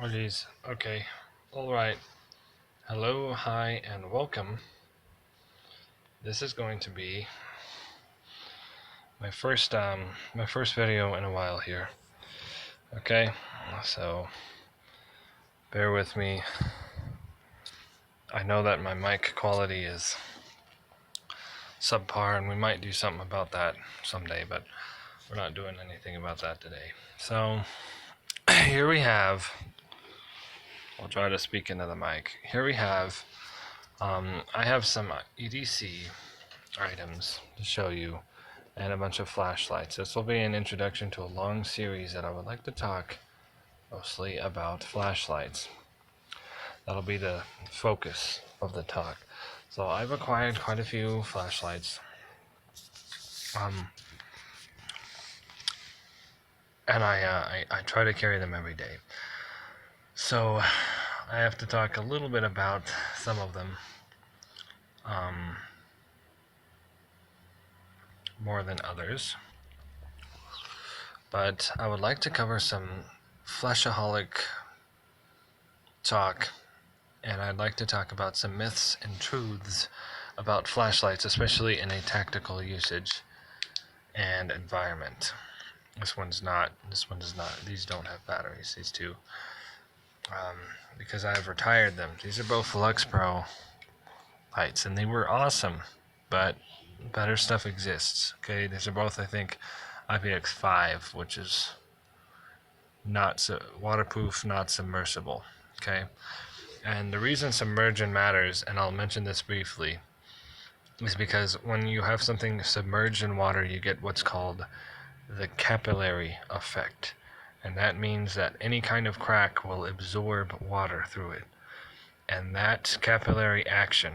Oh geez. Okay. All right. Hello, hi, and welcome. This is going to be my first video in a while here. Okay. So bear with me. I know that my mic quality is subpar, and we might do something about that someday, but we're not doing anything about that today. So here we have. I'll try to speak into the mic. Here we have. I have some EDC items to show you and a bunch of flashlights. This will be an introduction to a long series that I would like to talk mostly about flashlights. That'll be the focus of the talk. So I've acquired quite a few flashlights. And I try to carry them every day. So I have to talk a little bit about some of them. More than others. But I would like to cover some flashaholic talk, and I'd like to talk about some myths and truths about flashlights, especially in a tactical usage and environment. This one does not. These don't have batteries, these two. Because I've retired them. These are both Lux Pro lights, and they were awesome, but better stuff exists. Okay, these are both, I think, IPX5, which is not waterproof, not submersible. Okay, and the reason submersion matters, and I'll mention this briefly, is because when you have something submerged in water, you get what's called the capillary effect. And that means that any kind of crack will absorb water through it. And that capillary action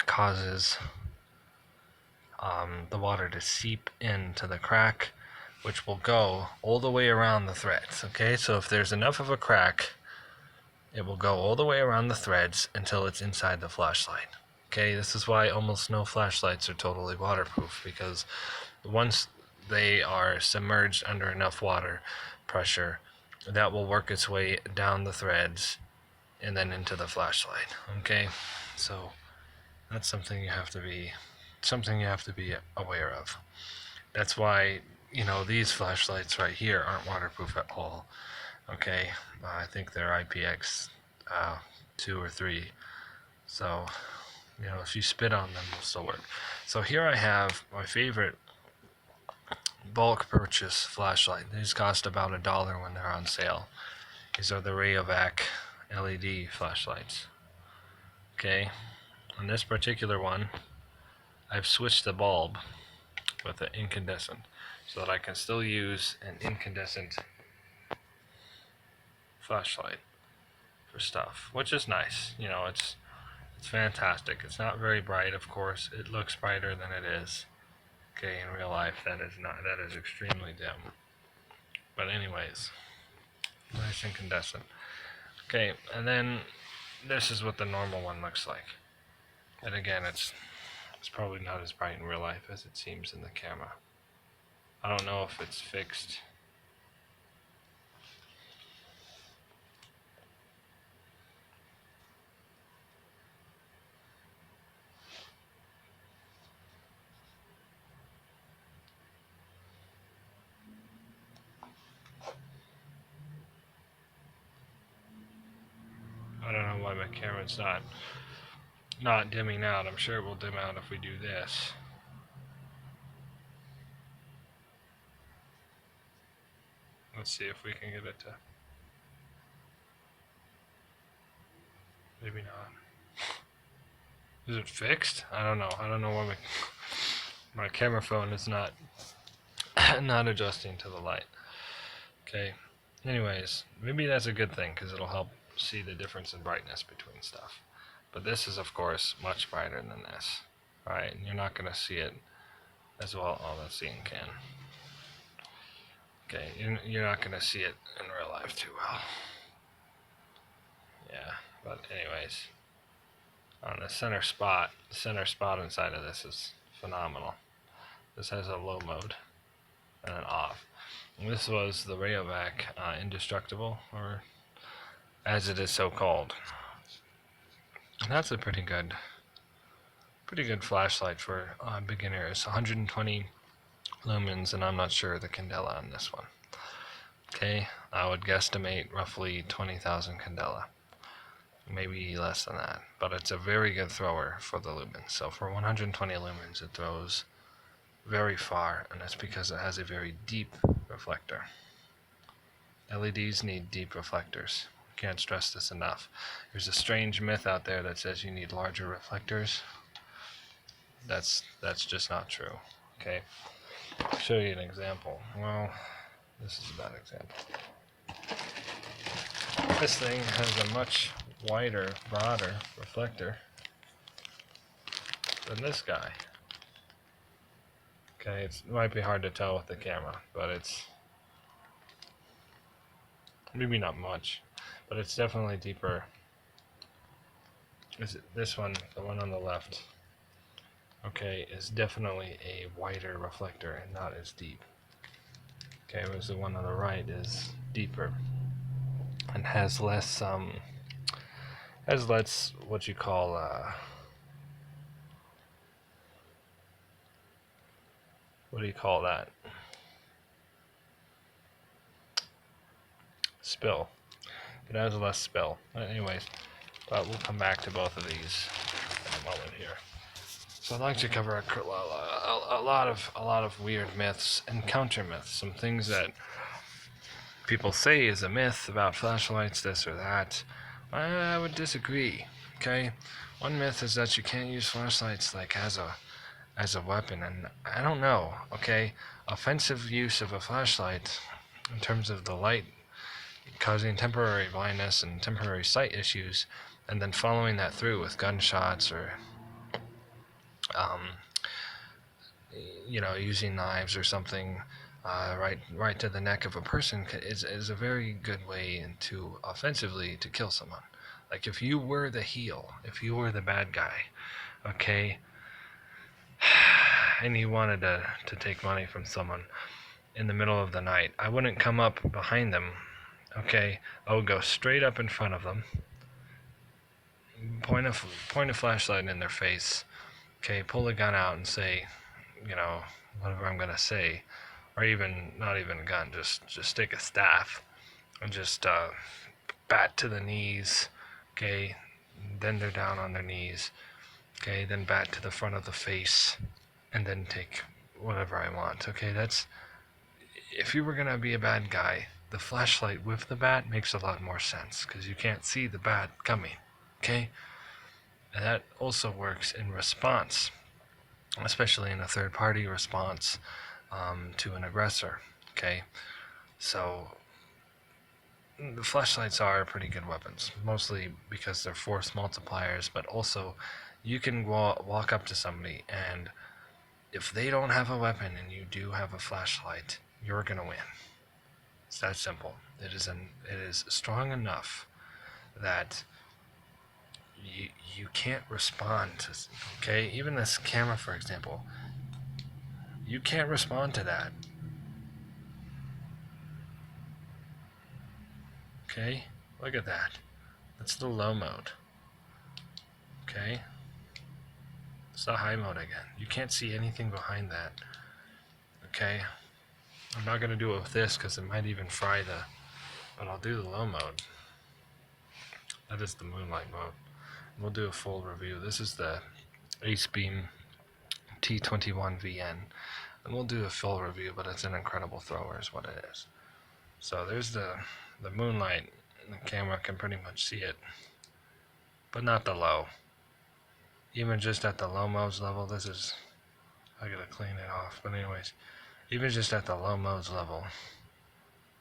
causes the water to seep into the crack, which will go all the way around the threads. Okay, so if there's enough of a crack, it will go all the way around the threads until it's inside the flashlight. Okay, this is why almost no flashlights are totally waterproof, because once they are submerged under enough water pressure, that will work its way down the threads and then into the flashlight. Okay, so that's something you have to be aware of. That's why, these flashlights right here aren't waterproof at all. Okay, I think they're IPX 2 or 3. So, if you spit on them, they'll still work. So here I have my favorite bulk purchase flashlight. These cost about $1 when they're on sale. These are the Rayovac LED flashlights. Okay, on this particular one, I've switched the bulb with an incandescent so that I can still use an incandescent flashlight for stuff, which is nice. It's fantastic. It's not very bright, of course. It looks brighter than it is. Okay, in real life, that is extremely dim. But anyways, nice incandescent. Okay, and then this is what the normal one looks like. And again, it's probably not as bright in real life as it seems in the camera. I don't know if it's fixed. I don't know why my camera's not dimming out. I'm sure it will dim out if we do this. Let's see if we can get it to. Maybe not. Is it fixed? I don't know. I don't know why my camera phone is not not adjusting to the light. Okay. Anyways, maybe that's a good thing because it'll help see the difference in brightness between stuff. But this is, of course, much brighter than this. Alright, and you're not going to see it as well. Oh, that's the can. Okay, you're not going to see it in real life too well. Yeah, but anyways, on the center spot inside of this is phenomenal. This has a low mode and an off. And this was the Rayovac Indestructible, or as it is so called. And that's a pretty good flashlight for beginners. 120 lumens, and I'm not sure the candela on this one. Okay, I would guesstimate roughly 20,000 candela, maybe less than that, but it's a very good thrower for the lumens. So for 120 lumens, it throws very far, and that's because it has a very deep reflector. LEDs need deep reflectors. Can't stress this enough. There's a strange myth out there that says you need larger reflectors. That's just not true. Okay, I'll show you an example. Well, this is a bad example. This thing has a much wider, broader reflector than this guy. Okay, it might be hard to tell with the camera, but it's maybe not much, but it's definitely deeper. This one, the one on the left, okay, is definitely a wider reflector and not as deep. Okay, whereas the one on the right is deeper and has less what you call what do you call that? Spill. It has less spill. Anyways, but we'll come back to both of these in a moment here. So I'd like to cover a lot of weird myths and counter myths, some things that people say is a myth about flashlights, this or that. I would disagree. Okay, one myth is that you can't use flashlights like as a weapon, and I don't know. Okay, offensive use of a flashlight in terms of the light causing temporary blindness and temporary sight issues, and then following that through with gunshots or using knives or something right to the neck of a person is a very good way to offensively to kill someone. Like if you were the heel, if you were the bad guy, okay, and you wanted to take money from someone in the middle of the night, I wouldn't come up behind them, okay? I would go straight up in front of them, point a flashlight in their face, okay, pull a gun out and say, whatever I'm gonna say, or even not even a gun, just take a staff and just bat to the knees, okay, then they're down on their knees, okay, then bat to the front of the face, and then take whatever I want, okay. That's, if you were gonna be a bad guy, the flashlight with the bat makes a lot more sense because you can't see the bat coming, okay. And that also works in response, especially in a third-party response to an aggressor, okay. So the flashlights are pretty good weapons, mostly because they're force multipliers, but also you can walk up to somebody, and if they don't have a weapon and you do have a flashlight, you're gonna win. It's that simple. It is strong enough that you can't respond to, okay, even this camera, for example, you can't respond to that. Okay, look at that. That's the low mode. Okay, it's the high mode again. You can't see anything behind that. Okay, I'm not gonna do it with this because it might even fry but I'll do the low mode. That is the moonlight mode. We'll do a full review. This is the AceBeam T21VN, and we'll do a full review, but it's an incredible thrower is what it is. So there's the moonlight, and the camera can pretty much see it, but not the low. Even just at the low modes level, this is, I gotta clean it off, but anyways, even just at the low modes level,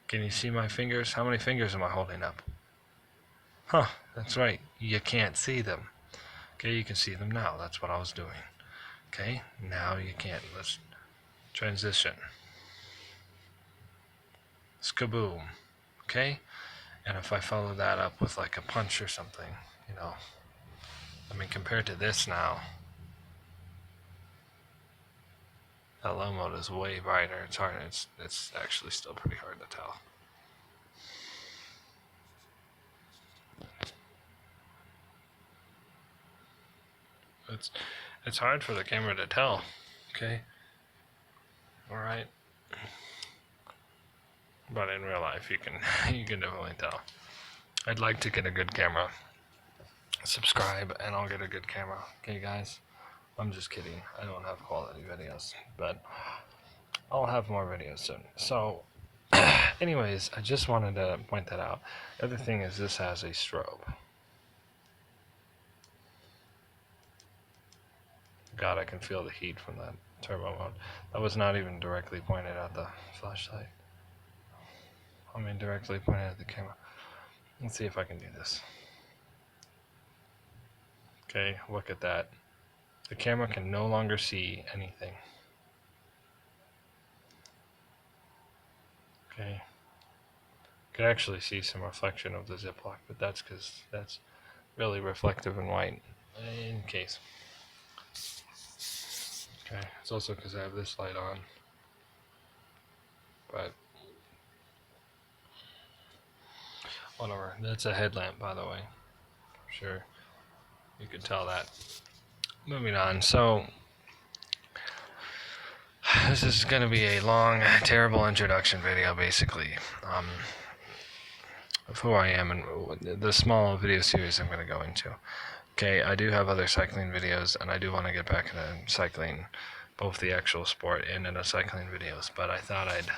can you see my fingers? How many fingers am I holding up? Huh, that's right, you can't see them. Okay, you can see them now, that's what I was doing. Okay, now you can't. Let's transition. Skaboom. Okay, and if I follow that up with like a punch or something, I mean, compared to this now, that low mode is way brighter. It's hard. It's actually still pretty hard to tell. It's hard for the camera to tell. Okay. All right. But in real life, you can definitely tell. I'd like to get a good camera. Subscribe, and I'll get a good camera. Okay, guys. I'm just kidding. I don't have quality videos, but I'll have more videos soon. So, anyways, I just wanted to point that out. The other thing is this has a strobe. God, I can feel the heat from that turbo mode. That was not even directly pointed at the flashlight. I mean, directly pointed at the camera. Let's see if I can do this. Okay, look at that. The camera can no longer see anything. Okay. Could actually see some reflection of the Ziploc, but that's because that's really reflective and white in case. Okay, it's also because I have this light on, but whatever. That's a headlamp, by the way. I'm sure you can tell that. Moving on. So this is going to be a long, terrible introduction video, basically, of who I am and the small video series I'm going to go into. Okay, I do have other cycling videos, and I do want to get back into cycling, both the actual sport and into cycling videos. But I thought I'd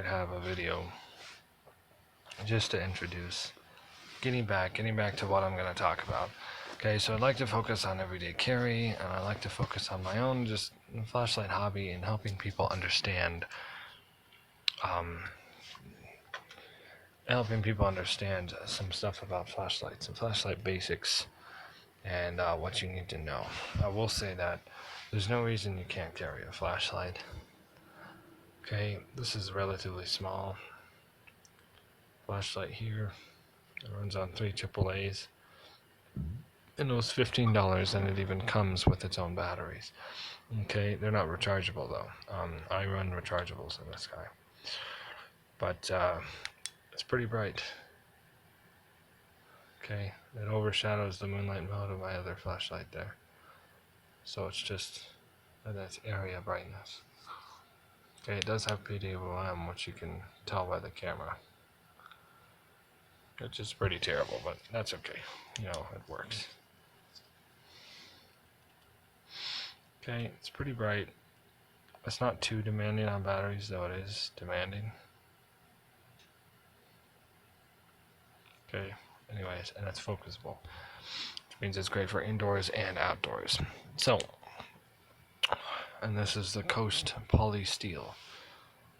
have a video just to introduce, getting back to what I'm going to talk about. Okay, so I'd like to focus on everyday carry, and I like to focus on my own just flashlight hobby and helping people understand, some stuff about flashlights and flashlight basics and what you need to know. I will say that there's no reason you can't carry a flashlight. Okay, this is relatively small flashlight here. It runs on 3 AAAs. And it was $15, and it even comes with its own batteries. Okay, they're not rechargeable though. I run rechargeables in this guy, but it's pretty bright. Okay, it overshadows the moonlight mode of my other flashlight there, so it's just that's area brightness. Okay, it does have PWM, which you can tell by the camera. It's just pretty terrible, but that's okay. You know, it works. Okay, it's pretty bright. It's not too demanding on batteries, though it is demanding. Okay, anyways, and it's focusable, which means it's great for indoors and outdoors. So, and this is the Coast Polysteel.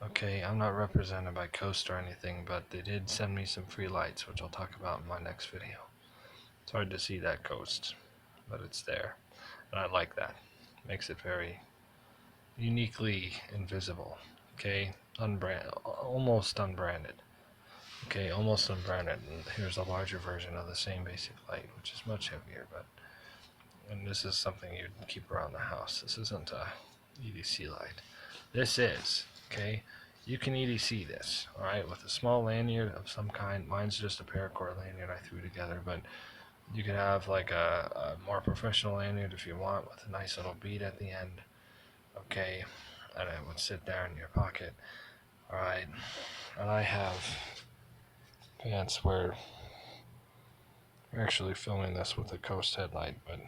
Okay, I'm not represented by Coast or anything, but they did send me some free lights, which I'll talk about in my next video. It's hard to see that Coast, but it's there, and I like that. Makes it very uniquely invisible. Okay, almost unbranded. Okay, almost unbranded. And here's a larger version of the same basic light, which is much heavier, and this is something you'd keep around the house. This isn't a EDC light. This is, okay? You can EDC this, alright, with a small lanyard of some kind. Mine's just a paracord lanyard I threw together, but you could have like a more professional lanyard if you want, with a nice little bead at the end. Okay, and it would sit there in your pocket. Alright, and I have pants where we're actually filming this with a Coast headlight, but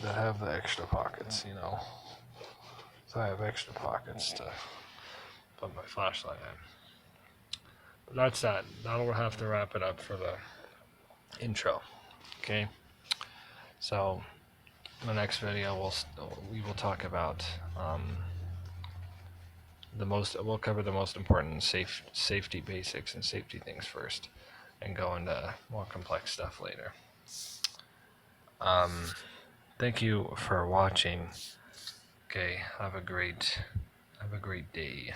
that have the extra pockets, you know. So I have extra pockets to put my flashlight in. But that's that. That'll have to wrap it up for the intro. Okay. So in the next video, we will talk about we'll cover the most important safety basics and safety things first, and go into more complex stuff later. Thank you for watching. Okay, have a great day.